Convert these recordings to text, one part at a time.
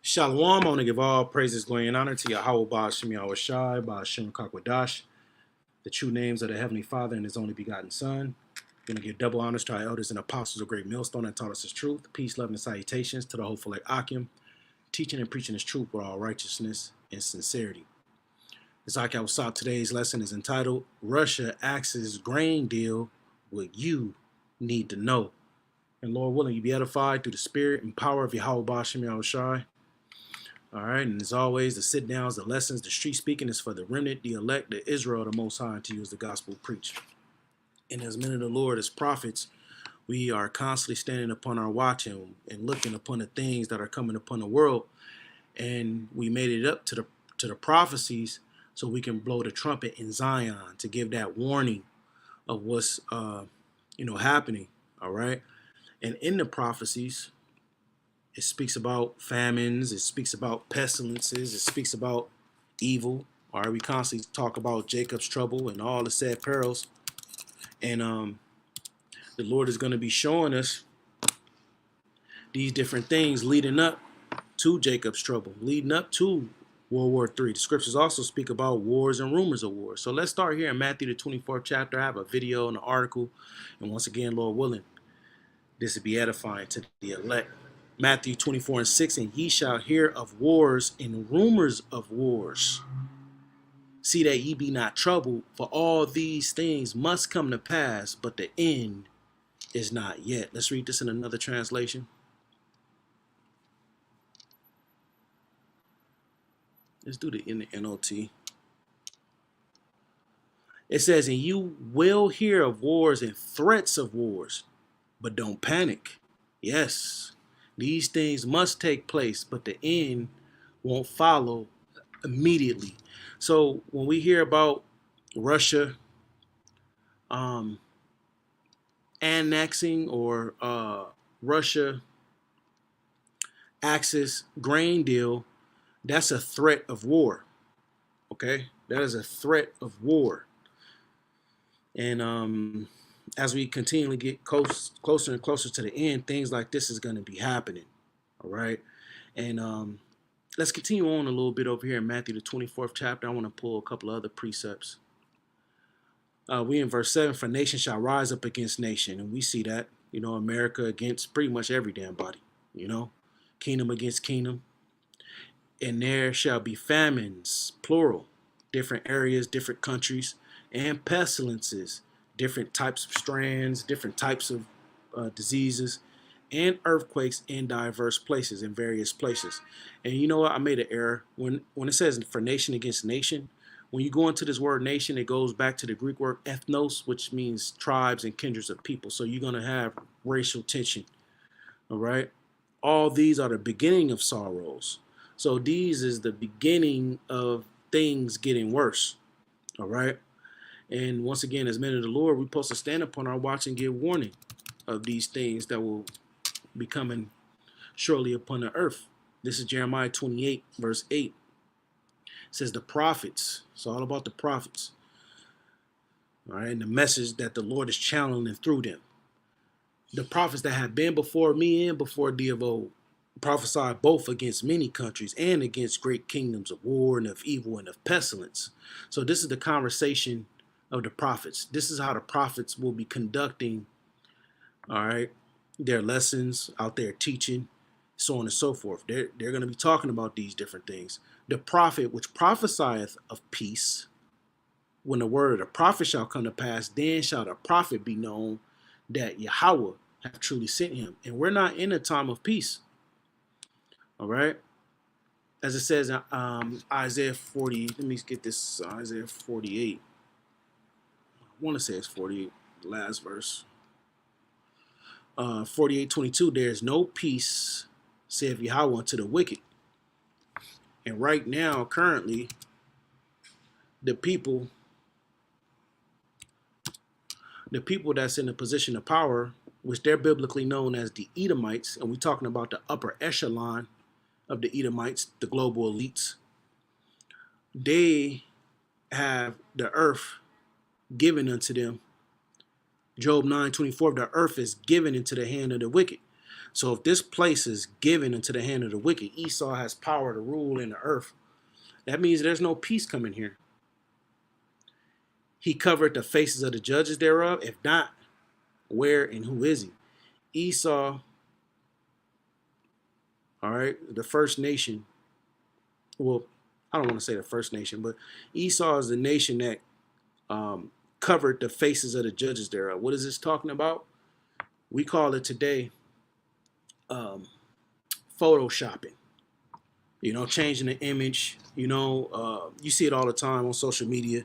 Shalom, I want to give all praises, glory, and honor to Yahweh, Ba'ashem Yahushai, Ba'ashem Kakwadash, the true names of the Heavenly Father and His only begotten Son. We're going to give double honors to our elders and apostles of Great Millstone that taught us His truth. Peace, love, and salutations to the hopeful like Akim, teaching and preaching His truth with all righteousness and sincerity. This Akim Wasab, today's lesson is entitled, Russia Axes Grain Deal, What You Need to Know. And Lord willing, you be edified through the spirit and power of Yahweh, Ba'ashem Yahushai. All right, and as always, the sit downs, the lessons, the street speaking is for the remnant, the elect, the Israel, the Most High, to use the gospel preached. And as men of the Lord, as prophets, we are constantly standing upon our watch and looking upon the things that are coming upon the world. And we made it up to the prophecies so we can blow the trumpet in Zion to give that warning of what's happening. All right, and in the prophecies, it speaks about famines. It speaks about pestilences. It speaks about evil. All right, we constantly talk about Jacob's trouble and all the sad perils. And the Lord is going to be showing us these different things leading up to Jacob's trouble, leading up to World War III. The scriptures also speak about wars and rumors of wars. So let's start here in Matthew, the 24th chapter. I have a video and an article. And once again, Lord willing, this will be edifying to the elect. Matthew 24:6, and ye shall hear of wars and rumors of wars. See that ye be not troubled, for all these things must come to pass, but the end is not yet. Let's read this in another translation. Let's do it in the NLT. It says, and you will hear of wars and threats of wars, but don't panic. Yes. These things must take place, but the end won't follow immediately. So when we hear about Russia annexing or Russia Axis grain deal, that's a threat of war. Okay, that is a threat of war. And as we continually get closer and closer to the end, things like this is going to be happening. All right. And let's continue on a little bit over here in Matthew, the 24th chapter. I want to pull a couple of other precepts. We in verse 7, for nation shall rise up against nation. And we see that, America against pretty much every damn body, kingdom against kingdom. And there shall be famines, plural, different areas, different countries, and pestilences, different types of strands, different types of diseases, and earthquakes in diverse places, in various places. And you know what? I made an error. When it says for nation against nation, when you go into this word nation, it goes back to the Greek word ethnos, which means tribes and kindreds of people. So you're going to have racial tension. All right? All these are the beginning of sorrows. So these is the beginning of things getting worse. All right? And once again, as men of the Lord, we're supposed to stand upon our watch and give warning of these things that will be coming shortly upon the earth. This is Jeremiah 28, verse 8. It says the prophets. It's all about the prophets. All right, and the message that the Lord is channeling through them. The prophets that have been before me and before thee of old prophesied both against many countries and against great kingdoms of war and of evil and of pestilence. So this is the conversation of the prophets. This is how the prophets will be conducting, all right, their lessons out there teaching, so on and so forth. They're going to be talking about these different things. The prophet which prophesieth of peace, when the word of the prophet shall come to pass, then shall the prophet be known that Yahweh hath truly sent him. And we're not in a time of peace. All right. As it says in Isaiah 40, let me get this, Isaiah 48. I want to say it's 48, the last verse. 48:22, there is no peace, saith Yahweh, unto the wicked. And right now, currently, the people that's in a position of power, which they're biblically known as the Edomites, and we're talking about the upper echelon of the Edomites, the global elites, they have the earth given unto them. Job 9:24, the earth is given into the hand of the wicked. So if this place is given into the hand of the wicked, Esau has power to rule in the earth. That means there's no peace coming here. He covered the faces of the judges thereof. If not, where and who is he? Esau, all right, the first nation. Well, I don't want to say the first nation, but Esau is the nation that covered the faces of the judges thereof. What is this talking about? We call it today photoshopping. Changing the image. You see it all the time on social media.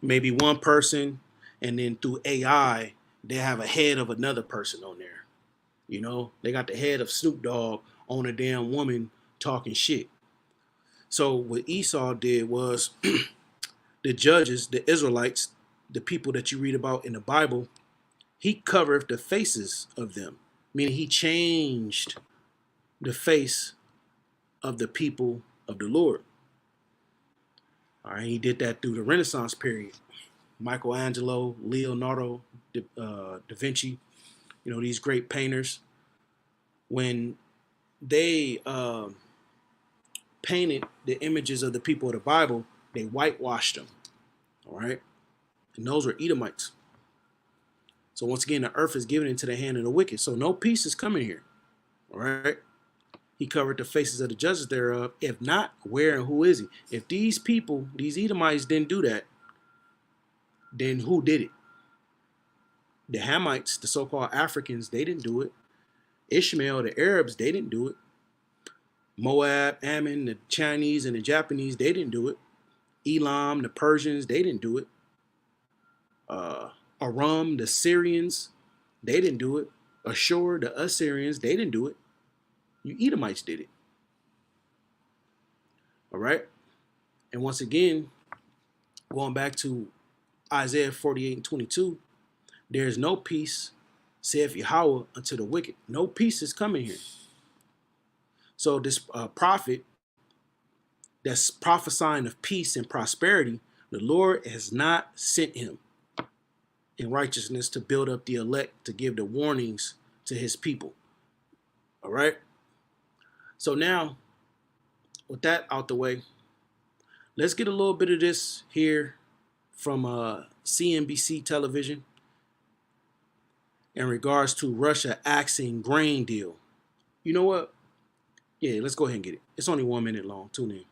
Maybe one person, and then through AI, they have a head of another person on there. They got the head of Snoop Dogg on a damn woman talking shit. So what Esau did was the judges, the Israelites, the people that you read about in the Bible, he covered the faces of them, meaning he changed the face of the people of the Lord. All right, he did that through the Renaissance period. Michelangelo, Leonardo da Vinci, these great painters, when they painted the images of the people of the Bible, they whitewashed them. All right, and those were Edomites. So once again, the earth is given into the hand of the wicked. So no peace is coming here. All right. He covered the faces of the judges thereof. If not, where and who is he? If these people, these Edomites, didn't do that, then who did it? The Hamites, the so-called Africans, they didn't do it. Ishmael, the Arabs, they didn't do it. Moab, Ammon, the Chinese, and the Japanese, they didn't do it. Elam, the Persians, they didn't do it. Aram, the Syrians, they didn't do it. Ashur, the Assyrians, they didn't do it. You Edomites did it. All right. And once again, going back to Isaiah 48 and 22, there is no peace, saith Yahweh, unto the wicked. No peace is coming here. So this prophet that's prophesying of peace and prosperity, the Lord has not sent him in righteousness to build up the elect, to give the warnings to his people. All right. So now, with that out the way, let's get a little bit of this here from CNBC television in regards to Russia axing grain deal. You know what? Yeah, let's go ahead and get it. It's only 1 minute long. Tune in.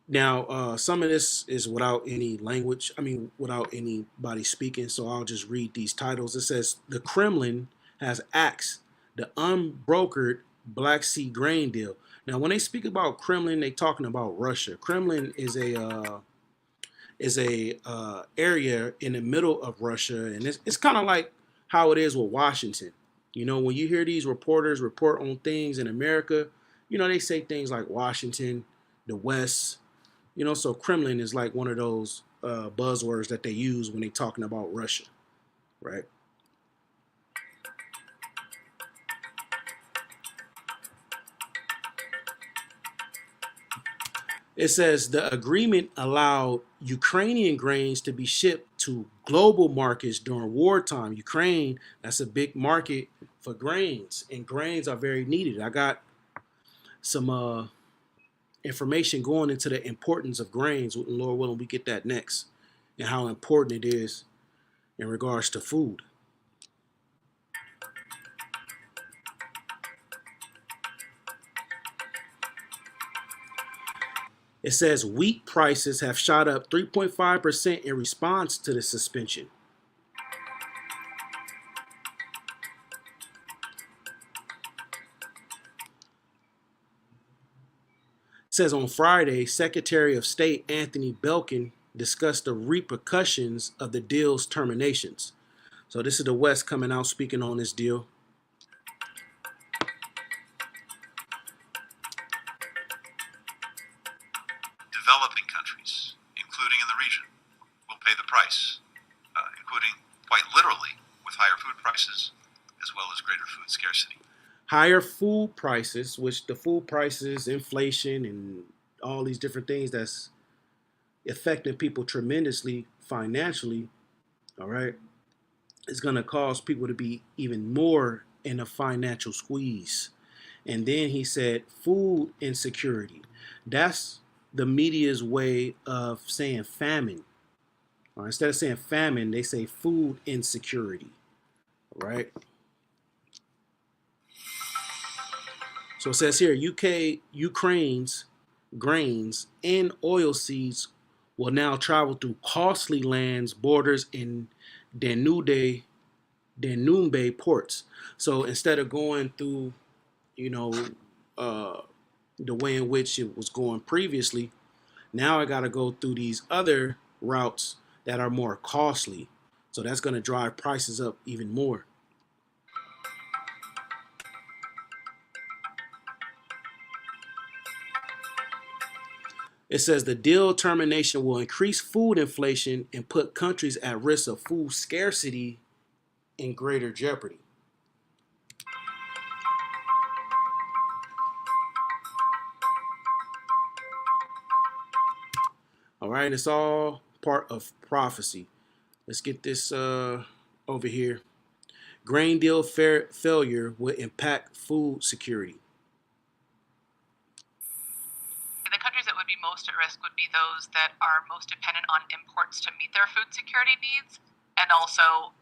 Now, some of this is without any language. Without anybody speaking. So I'll just read these titles. It says, the Kremlin has axed the unbrokered Black Sea grain deal. Now, when they speak about Kremlin, they talking about Russia. Kremlin is a area in the middle of Russia, and it's kind of like how it is with Washington. When you hear these reporters report on things in America, they say things like Washington, the West. So Kremlin is like one of those buzzwords that they use when they're talking about Russia, right? It says the agreement allowed Ukrainian grains to be shipped to global markets during wartime. Ukraine, that's a big market for grains, and grains are very needed. I got some information going into the importance of grains. Lord willing, we get that next, and how important it is in regards to food. It says wheat prices have shot up 3.5% in response to the suspension. It says on Friday, Secretary of State Anthony Blinken discussed the repercussions of the deal's terminations. So this is the West coming out speaking on this deal. Developing countries, including in the region, will pay the price, including quite literally with higher food prices as well as greater food scarcity. Higher food prices, which the food prices, inflation, and all these different things that's affecting people tremendously financially. All right. is going to cause people to be even more in a financial squeeze. And then he said food insecurity. That's the media's way of saying famine. Or instead of saying famine, they say food insecurity. Right? So it says here Ukraine's grains and oil seeds will now travel through costly lands, borders in Danube, Danube ports. So instead of going through, you know, uh, the way in which it was going previously, now I got to go through these other routes that are more costly. So that's going to drive prices up even more. It says the deal termination will increase food inflation and put countries at risk of food scarcity in greater jeopardy. All right, it's all part of prophecy. Let's get this over here. Grain deal failure will impact food security. The countries that would be most at risk would be those that are most dependent on imports to meet their food security needs, and also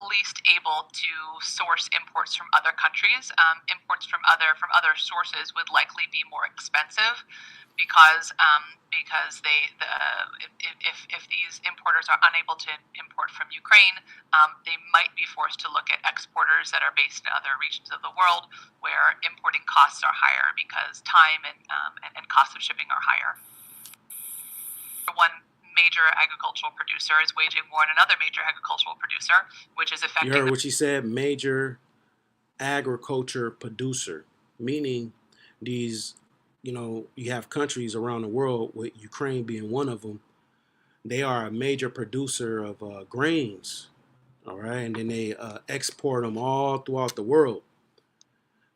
least able to source imports from other countries. Imports from other sources would likely be more expensive because if these importers are unable to import from Ukraine, they might be forced to look at exporters that are based in other regions of the world where importing costs are higher because time and cost of shipping are higher. One major agricultural producer is waging war on another major agricultural producer, which is affecting. You heard what she said, major agriculture producer, meaning these, you have countries around the world, with Ukraine being one of them. They are a major producer of grains, all right, and then they export them all throughout the world.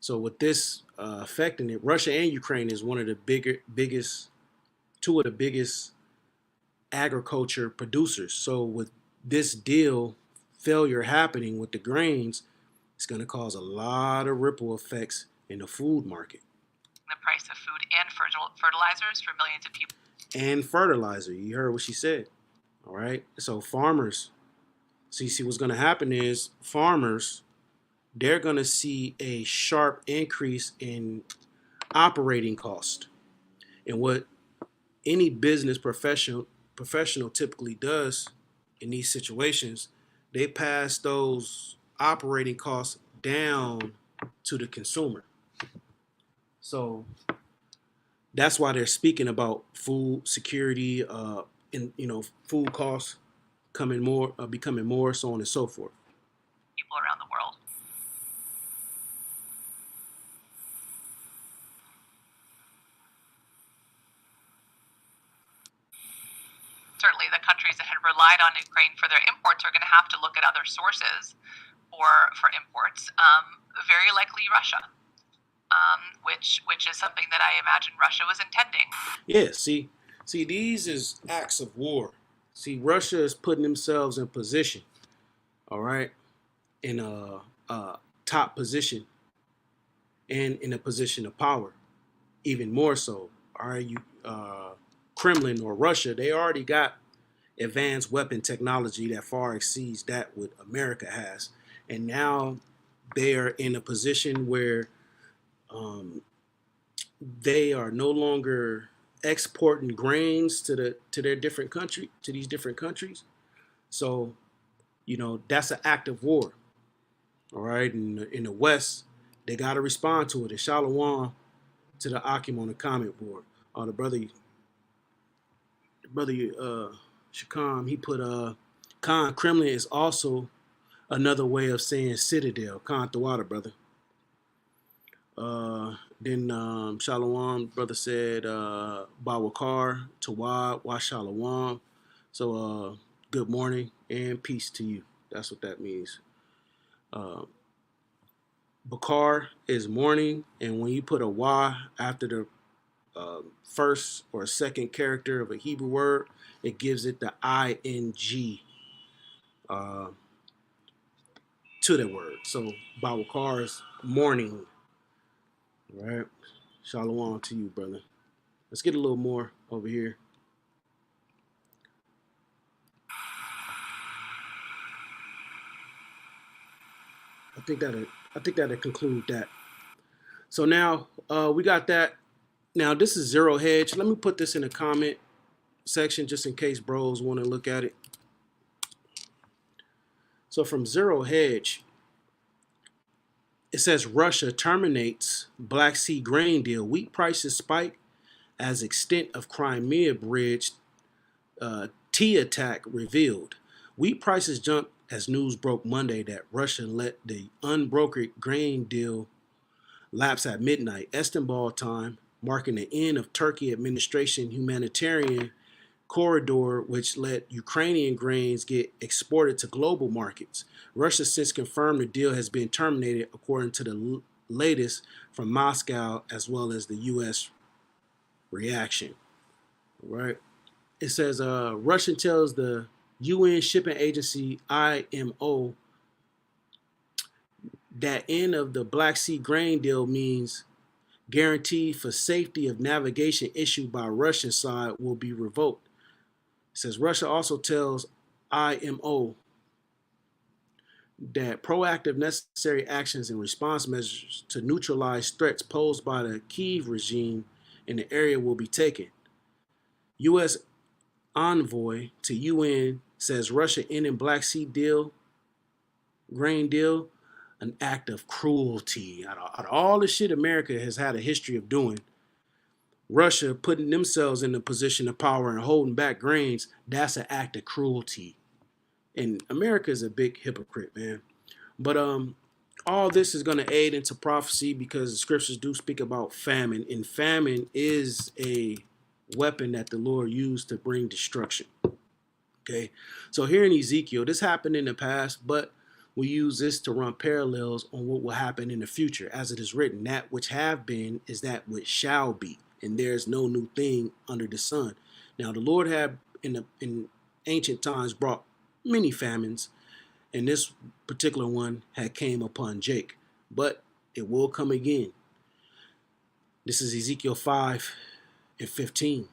So with this affecting it, Russia and Ukraine is one of the two of the biggest agriculture producers. So with this deal failure happening with the grains, it's going to cause a lot of ripple effects in the food market. The price of food and fertilizers for millions of people. And fertilizer, you heard what she said. All right. So farmers, see what's going to happen is farmers, they're going to see a sharp increase in operating cost. And what any business professional typically does in these situations, they pass those operating costs down to the consumer. So that's why they're speaking about food security, and food costs becoming more, so on and so forth. People around the world. Certainly, the countries that had relied on Ukraine for their imports are going to have to look at other sources for imports. Very likely Russia, which is something that I imagine Russia was intending. Yeah, see, these is acts of war. See, Russia is putting themselves in position, all right, in a top position and in a position of power, even more so. All right, Kremlin or Russia, they already got advanced weapon technology that far exceeds that what America has, and now they are in a position where they are no longer exporting grains to these different countries. So, that's an act of war. All right, in the West, they got to respond to it. And Shalom to the Akim on the comment board. The brother Shakam, he put Khan Kremlin is also another way of saying citadel. Khan Thawada, brother. Then Shalom, brother said Bawakar, Tawad, Wa Shalom. So good morning and peace to you. That's what that means. Bakar is morning, and when you put a Wa after the first or second character of a Hebrew word, it gives it the ing. to that word. So Bawakar is morning, right? Shalom to you, brother. Let's get a little more over here. I think that'll conclude that. So now we got that. Now this is Zero Hedge. Let me put this in the comment section just in case bros want to look at it. So from Zero Hedge, it says Russia terminates Black Sea grain deal. Wheat prices spike as extent of Crimea bridge T attack revealed. Wheat prices jumped as news broke Monday that Russia let the unbrokered grain deal lapse at midnight, Istanbul time, marking the end of Turkey administration humanitarian corridor, which let Ukrainian grains get exported to global markets. Russia since confirmed the deal has been terminated, according to the latest from Moscow, as well as the U.S. reaction. All right. It says Russia tells the UN shipping agency IMO that end of the Black Sea grain deal means guarantee for safety of navigation issued by Russian side will be revoked. It says Russia also tells IMO that proactive necessary actions and response measures to neutralize threats posed by the Kyiv regime in the area will be taken. U.S. envoy to UN says Russia ending Black Sea grain deal, an act of cruelty. Out of all the shit America has had a history of doing, Russia putting themselves in a position of power and holding back grains, that's an act of cruelty. And America is a big hypocrite, man. But all this is going to aid into prophecy because the scriptures do speak about famine, and famine is a weapon that the Lord used to bring destruction. Okay, so here in Ezekiel, this happened in the past, but we use this to run parallels on what will happen in the future. As it is written, that which have been is that which shall be, and there's no new thing under the sun. Now the Lord had in ancient times brought many famines, and this particular one had came upon Jake, but it will come again. This is Ezekiel 5:15.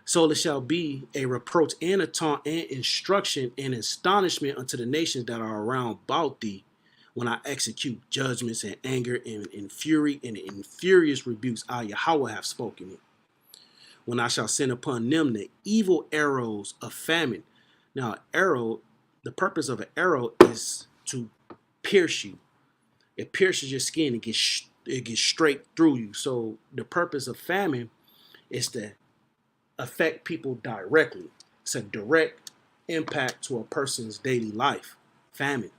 So it shall be a reproach and a taunt and instruction and astonishment unto the nations that are around about thee, when I execute judgments and anger and in fury and in furious rebukes. I, Yahweh, have spoken it. When I shall send upon them the evil arrows of famine. Now, arrow, the purpose of an arrow is to pierce you. It pierces your skin. It gets straight through you. So the purpose of famine is to affect people directly. It's a direct impact to a person's daily life. Famine.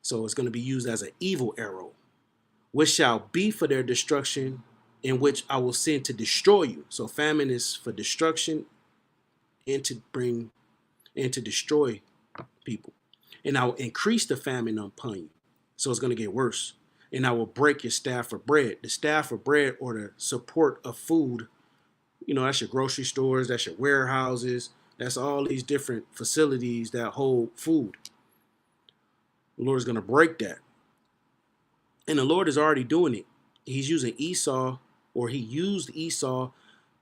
So it's going to be used as an evil arrow, which shall be for their destruction, in which I will send to destroy you. So famine is for destruction and to bring and to destroy people. And I will increase the famine upon you. So it's going to get worse. And I will break your staff for bread. The staff for bread, or the support of food, you know, that's your grocery stores, that's your warehouses, that's all these different facilities that hold food. The Lord is going to break that. And the Lord is already doing it. He's using Esau, or he used Esau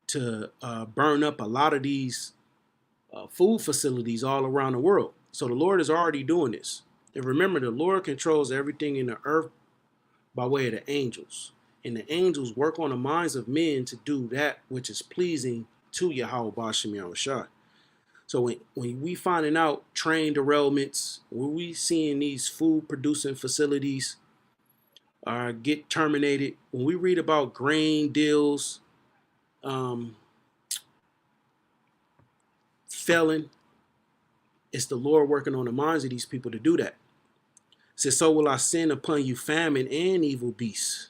to burn up a lot of these food facilities all around the world. So the Lord is already doing this. And remember, the Lord controls everything in the earth by way of the angels. And the angels work on the minds of men to do that which is pleasing to Yahweh Bashem Yahushua. So when we finding out train derailments, when we seeing these food producing facilities get terminated, when we read about grain deals failing, it's the Lord working on the minds of these people to do that. It says, so will I send upon you famine and evil beasts.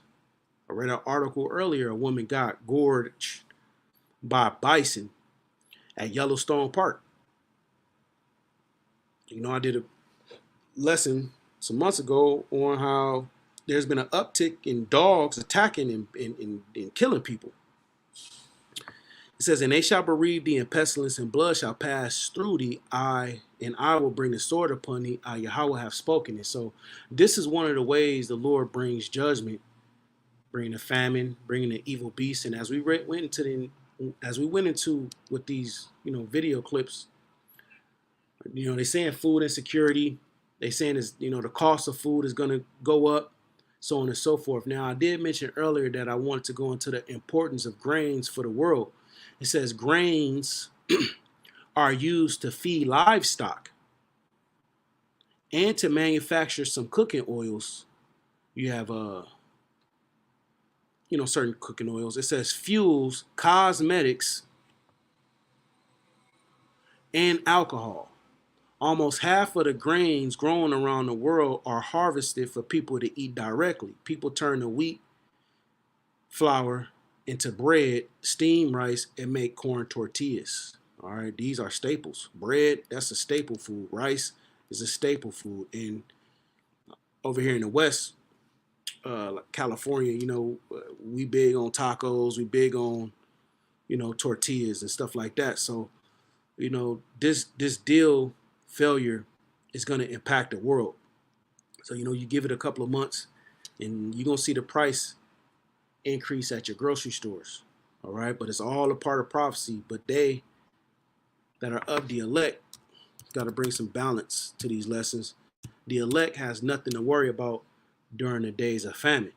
I read an article earlier, a woman got gorged by bison at Yellowstone Park. You know, I did a lesson some months ago on how there's been an uptick in dogs attacking and killing people. It says, and they shall bereave thee, and pestilence and blood shall pass through thee. And I will bring the sword upon thee. I, Yahweh, have spoken it. So this is one of the ways the Lord brings judgment, bringing the famine, bringing the evil beast. And as we went into with these, video clips, they're saying food insecurity. They saying is, the cost of food is going to go up, so on and so forth. Now, I did mention earlier that I wanted to go into the importance of grains for the world. It says grains are used to feed livestock and to manufacture some cooking oils. You have certain cooking oils. It says fuels, cosmetics, and alcohol. Almost half of the grains grown around the world are harvested for people to eat directly. People turn the wheat flour into bread, steam rice, and make corn tortillas. All right, these are staples. Bread, that's a staple food. Rice is a staple food. And over here in the West, like California, we big on tacos, we big on, tortillas and stuff like that. So, this deal failure is going to impact the world. So, you give it a couple of months and you're going to see the price increase at your grocery stores. All right. But it's all a part of prophecy. But they that are of the elect got to bring some balance to these lessons. The elect has nothing to worry about during the days of famine,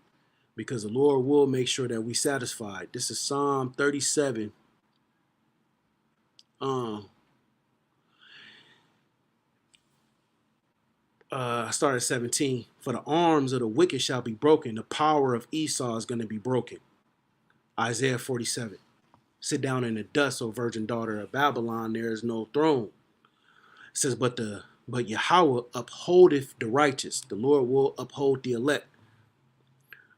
because the Lord will make sure that we satisfied. This is Psalm 37. I started 17. For the arms of the wicked shall be broken. The power of Esau is going to be broken. Isaiah 47. Sit down in the dust, O virgin daughter of Babylon. There is no throne. It says, but Yahweh upholdeth the righteous. The Lord will uphold the elect.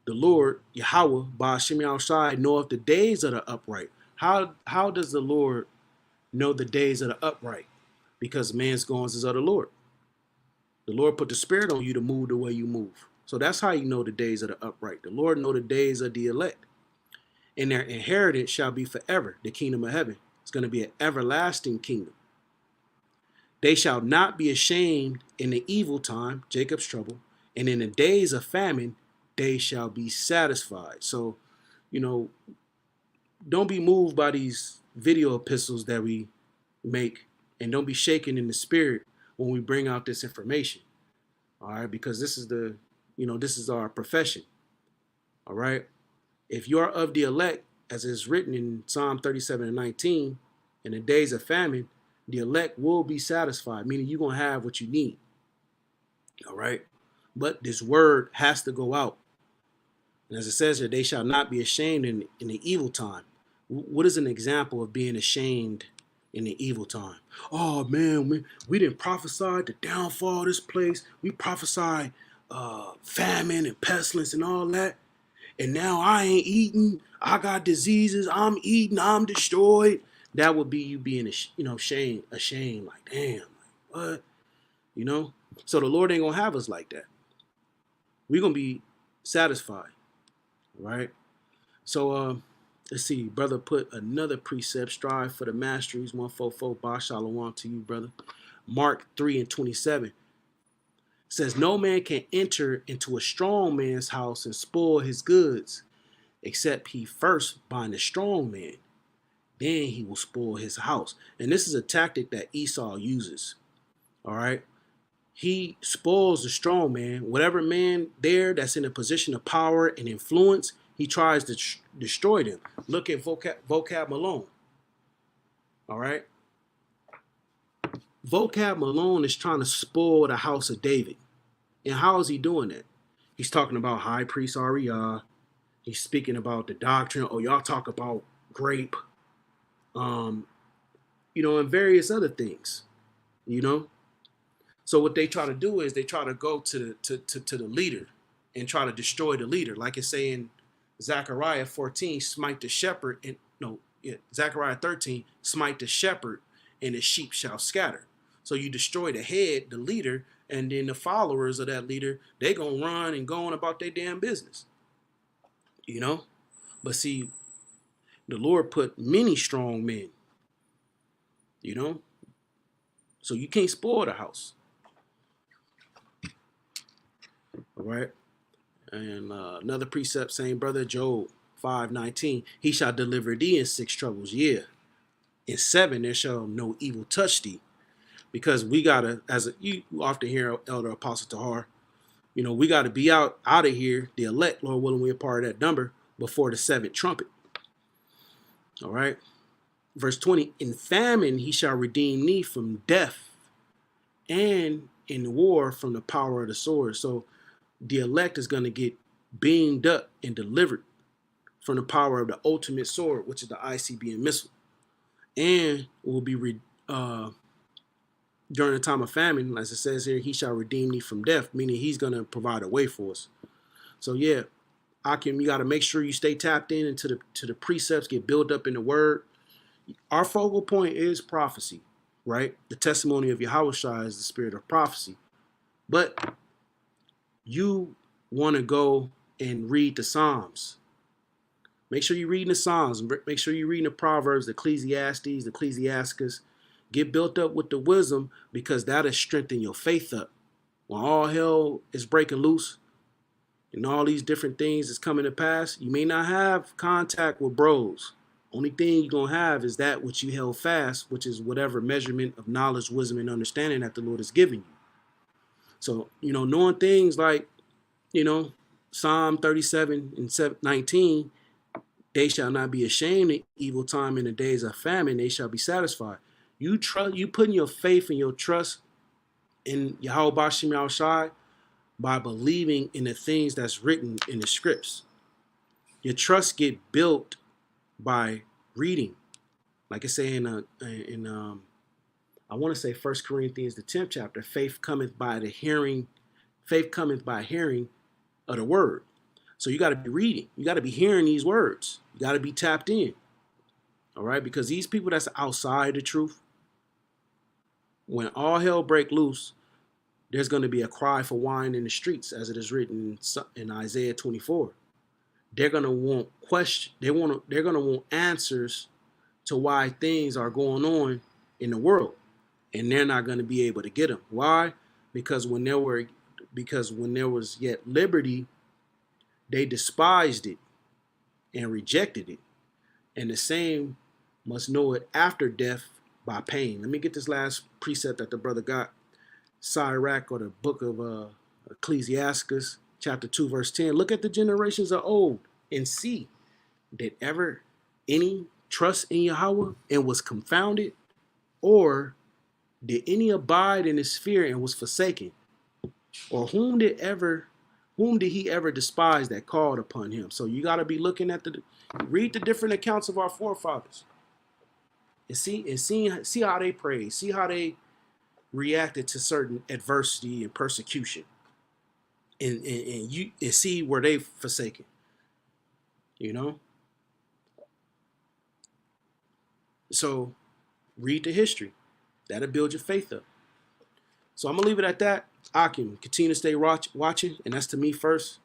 The Lord, Yahweh, Ba'ashem Yahushai, knoweth the days of the upright. How does the Lord know the days of the upright? Because man's goings is of the Lord. The Lord put the spirit on you to move the way you move. So that's how you know the days of the upright. The Lord know the days of the elect. And their inheritance shall be forever, the kingdom of heaven. It's going to be an everlasting kingdom. They shall not be ashamed in the evil time, Jacob's trouble, and in the days of famine, they shall be satisfied. So, don't be moved by these video epistles that we make, and don't be shaken in the spirit when we bring out this information. All right, because this is this is our profession. All right. If you are of the elect, as is written in Psalm 37 and 19, in the days of famine, the elect will be satisfied, meaning you're going to have what you need. All right. But this word has to go out. And as it says here, they shall not be ashamed in the evil time. What is an example of being ashamed in the evil time? Oh, man, we didn't prophesy the downfall of this place. We prophesied famine and pestilence and all that. And now I ain't eating. I got diseases. I'm eating. I'm destroyed. That would be you being, ashamed. Like, damn, like, what? So the Lord ain't going to have us like that. We're going to be satisfied. Right? So, let's see. Brother put another precept. Strive for the masteries. 144. Ba Shalom to you, brother. Mark 3 and 27. Says, no man can enter into a strong man's house and spoil his goods, except he first bind the strong man. Then he will spoil his house. And this is a tactic that Esau uses. All right. He spoils the strong man. Whatever man there that's in a position of power and influence, he tries to destroy them. Look at Vocab Malone. All right. Vocab Malone is trying to spoil the house of David. And how is he doing that? He's talking about high priest Ariah. He's speaking about the doctrine. Oh, y'all talk about grape. And various other things. So what they try to do is they try to go to the leader and try to destroy the leader. Like it's saying Zechariah 14, smite the shepherd. Zechariah 13, smite the shepherd and the sheep shall scatter. So you destroy the head, the leader, and then the followers of that leader, they going to run and go on about their damn business. But see, The Lord put many strong men, you know, so you can't spoil the house. All right. And another precept saying, brother, Job 5:19, he shall deliver thee in 6 troubles. Yeah. In 7, there shall no evil touch thee. Because we gotta, you often hear Elder Apostle Tahar, you know, we gotta be out of here, the elect, Lord willing, we're part of that number before the 7th trumpet. All right. Verse 20, in famine he shall redeem thee from death, and in war from the power of the sword. So the elect is going to get beamed up and delivered from the power of the ultimate sword, which is the ICBM missile, and will be during the time of famine, as it says here, he shall redeem thee from death, meaning he's going to provide a way for us. So yeah, Akim, you got to make sure you stay tapped in into the precepts, get built up in the word. Our focal point is prophecy, right? The testimony of Yahushua is the spirit of prophecy. But you want to go and read the Psalms. Make sure you're reading the Psalms. Make sure you're reading the Proverbs, the Ecclesiastes, the Ecclesiasticus. Get built up with the wisdom, because that'll strengthen your faith up. When all hell is breaking loose and all these different things is coming to pass, you may not have contact with bros. Only thing you're going to have is that which you held fast, which is whatever measurement of knowledge, wisdom, and understanding that the Lord is giving you. So, you know, knowing things like, you know, Psalm 37 and 19, they shall not be ashamed in evil time, in the days of famine, they shall be satisfied. You putting your faith and your trust in Yahweh Bashim Yahushai by believing in the things that's written in the scripts. Your trust get built by reading, like I say in I want to say 1 Corinthians the 10th chapter. Faith cometh by hearing of the word. So you got to be reading. You got to be hearing these words. You got to be tapped in. All right, because these people that's outside the truth, when all hell break loose, there's going to be a cry for wine in the streets, as it is written in Isaiah 24. They're going to want questions. They're going to want answers to why things are going on in the world, and they're not going to be able to get them. Why? Because when there was yet liberty, they despised it and rejected it. And the same must know it after death by pain. Let me get this last precept that the brother got. Sirach, or the book of Ecclesiasticus, chapter 2, verse 10. Look at the generations of old and see, did ever any trust in Yahweh and was confounded? Or did any abide in his fear and was forsaken? Or whom did he ever despise that called upon him? So you got to be looking at read the different accounts of our forefathers and see how they prayed, see how they reacted to certain adversity and persecution, and see where they forsaken. You know? So read the history. That'll build your faith up. So I'm gonna leave it at that. I can continue to stay watching, and that's to me first.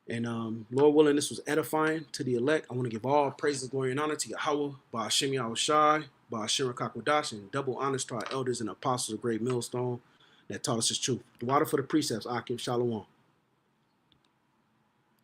And Lord willing, this was edifying to the elect. I want to give all praises, glory, and honor to Yahweh, Ba'ashem Yahushai, Ba'ashem Kakwadash, and double honors to our elders and apostles of Great Millstone that taught us his truth. The water for the precepts, Akim, Shalom.